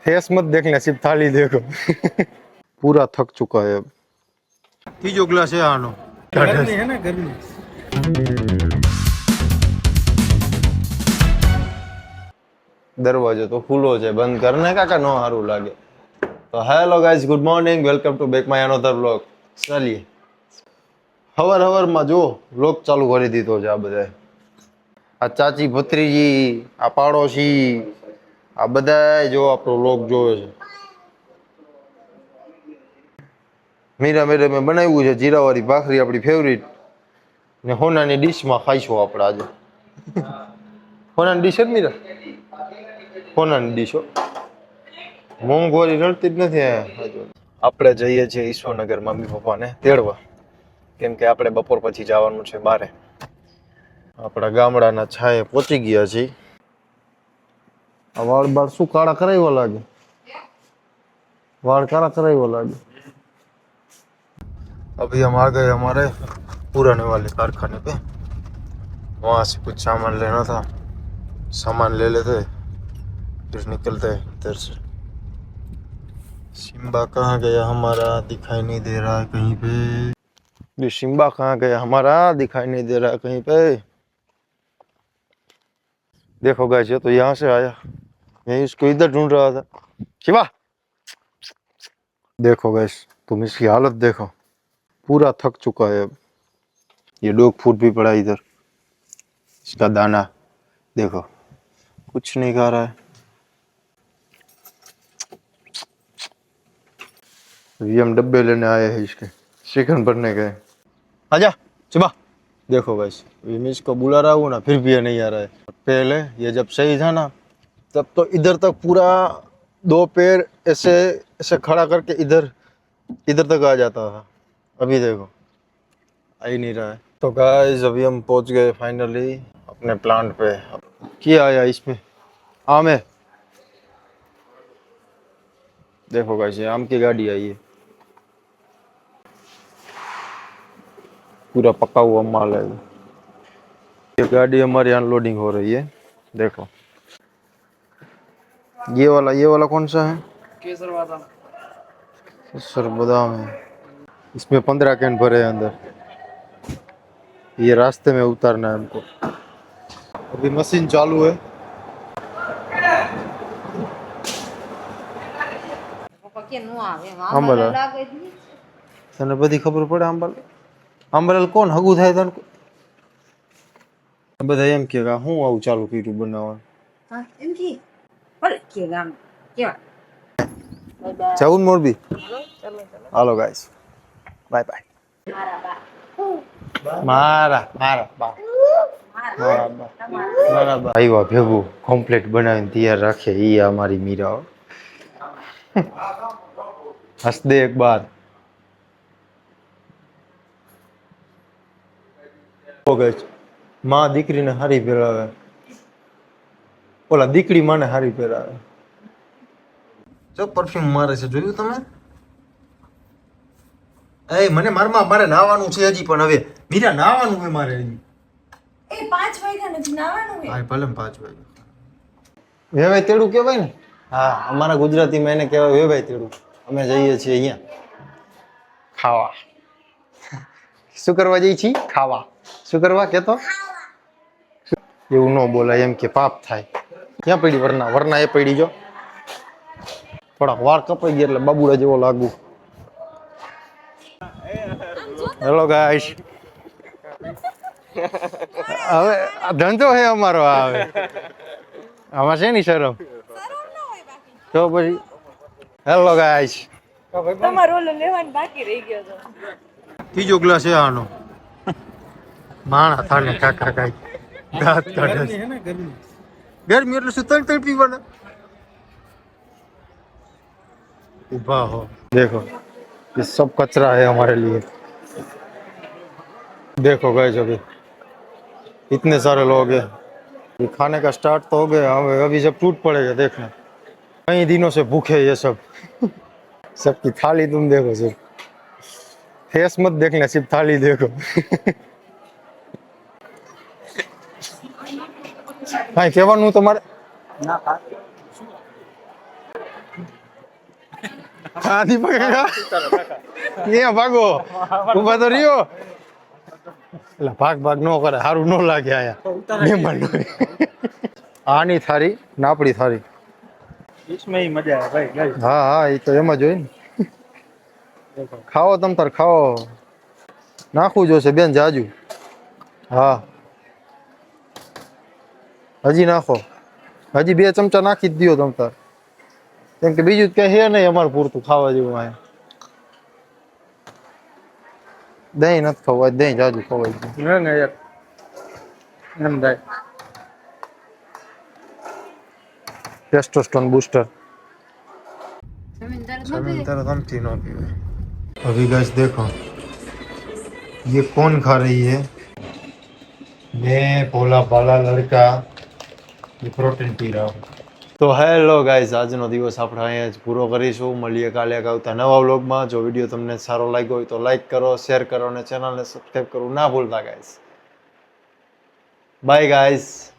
Face मत देखना, सिर्फ थाली देखो। पूरा थक चुका है अब। तीजो ग्लास है आनो। गर्मी है ना, गर्मी। दरवाજો तो खुलो છે, બંધ કરને કાકા નો સારું લાગે તો hello guys, good morning, welcome to back my another vlog. ચાલીએ હવારમાં જો વ્લોગ ચાલુ કરી દીધો છે આ બધાએ। આ ચાચી ભત્રીજી, આ પાડોશી, આ બધાય જો આપણો વ્લોગ જોવે છે। મીરા મેડમે બનાવ્યું છે જીરાવાળી ભાખરી, આપણી ફેવરિટ, ને હોનાની ડીશમાં ખાઈશું આપણે આજે। હોનાની ડીશ જ મીરા, હોનાની ડીશ હો, મોંઘવારી રડતી જ નથી અહીંયા। આપણે જઈએ છીએ ઈશ્વરનગર મમ્મી પપ્પાને તેડવા, કેમ કે આપણે બપોર પછી જવાનું છે બારે। આપણા ગામડાના છાયે પહોંચી ગયા છીએ। આ વાળ બાળ શું કાળા કરાવ્યા લાગે, वाल काला कराई लागे। अभी हम आ गए हमारे पुराने वाले कारखाने पे, वहाँ से कुछ सामान लेना था, सामान ले लेते फिर निकलते इधर से। सिम्बा कहाँ गया हमारा, दिखाई नहीं दे रहा है कहीं पे। ये सिम्बा कहाँ गया हमारा, दिखाई नहीं दे रहा है कहीं पे। देखो गाइस, ये तो यहाँ से आया, मैं इसको इधर ढूंढ रहा था। शिवा देखो गाइस, तुम इसकी हालत देखो, पूरा थक चुका है अब। ये डॉग फूड भी पड़ा इधर, इसका दाना देखो, कुछ नहीं खा रहा है। अभी हम डब्बे लेने आए हैं इसके, चिकन भरने गए। आजा सुबह। देखो गाइस, अभी मैं इसको बुला रहा हूँ ना, फिर भी ये नहीं आ रहा है। पहले ये जब सही था ना, तब तो इधर तक पूरा दो पैर ऐसे ऐसे खड़ा करके इधर इधर तक आ जाता था। अभी देखो आ ही नहीं रहा है। तो गाइस, अभी हम पहुंच गए फाइनली अपने प्लांट पे। क्या आया इसमें, आम है। देखो गाइस, ये आम की गाड़ी आई है, पूरा पका हुआ माल है। ये गाड़ी हमारी अनलोडिंग हो रही है। देखो ये वाला कौन सा है, केसर बादाम। केसर बादाम है, इसमें 15 कैन भरे हैं अंदर। ये रास्ते में उतारना है हमको। अभी मशीन चालू है। आंबला तने बधी खबर पड़े, आंबल कोण हगू થાય તને બધા એમ કે હું આવું ચાલુ કર્યું બનાવવાનું। હા એમ કે પર કે ગામ કેવા જાઉન મોરબી। હાલો ગાઈસ, બાય બાય। મારા મારા બા મારા બા આવ્યા ભેગું કમ્પ્લીટ બનાવીને તૈયાર રાખે ઈ અમારી મીરા। હસ દે એક બાર। हो गए माँ दीकरी ने हारी પહેરાવે, ઓલા દીકરી માને હારી પહેરાવે। જો પરફ્યુમ મારે છે, જોયું તમે? એ મને મારમાં મારે નાવાનું છે હજી, પણ હવે મીરા નાવાનું છે મારે હજી। એ 5 વાગ્યા નથી નાવાનું છે। હા ભલે 5 વાગ્યા વેવાય તેડું કહેવાય ને। હા, અમારા ગુજરાતીમાં એને કહેવાય વેવાય તેડું। અમે જઈએ છીએ અહીંયા ખાવા। શું કરવા જઈએ છીએ? ખાવા। શું કરવા કેતો? એવું ન બોલાય, એમ કે પાપ થાય। ક્યાં પડી વરના, વરના એ પડી જો થોડાક વાળ કપાઈ ગયા એટલે બાબુડા જેવો લાગુ। હેલો ગાઈસ, હવે આ ધંધો હે અમારો। આવે આમાં છે ની શરમ તો પછી। હેલો ગાઈસ, તમારો ઓલો લેવાનું બાકી રહી ગયો તો ત્રીજો ગ્લાસ છે આનો। માણા થાને કાકા કાઈ દાંત કાઢે છે। गर्मी એટલે શું તળ પીવાના। उभा हो, देखो ये सब कचरा है हमारे लिए। देखो गाइस, अभी इतने सारे लोग हैं, ये खाने का स्टार्ट तो हो गया, अभी जब टूट पड़ेगा देखना। कई दिनों से भूखे ये सब। सबकी थाली तुम देखो, सिर्फ फेस मत देखना, सिर्फ थाली देखो। हाँ केवल તમારે હા દીપક કાકા ક્યાં ભાગો ઉભા તો રહ્યો એટલે ભાગ ન કરે સારું ન લાગે આયા મહેમાન આની થારી નાપડી થારી મજા આવે ભાઈ હા હા એ તો એમ જ હોય ને ખાઓ તમ તાર ખાઓ નાખવું જોશે બેન જાજુ હા હજી નાખો હજી 2 ચમચા નાખી જ દ્યો તમ તાર કેમ કે બીજું કઈ હે નહીં અમારે પૂરતું ખાવા જેવું આ દહીં નથી ખવાય દહીં જાજુ ખવાય એમ થાય टेस्टोस्टेरोन बूस्टर तरह हमती न पीवे अभी गाइस देखो ये कौन खा रही है मैं भोला भाला लड़का ये प्रोटीन पी रहा हूँ તો હેલો ગાઈઝ આજનો દિવસ આપણે અહીંયા જ પૂરો કરીશું મળીએ કાલે આવતા નવા વ્લોગમાં જો વિડીયો તમને સારો લાગ્યો હોય તો લાઈક કરો શેર કરો અને ચેનલને સબસ્ક્રાઈબ કરવું ના ભૂલતા ગાઈઝ બાય ગાઈઝ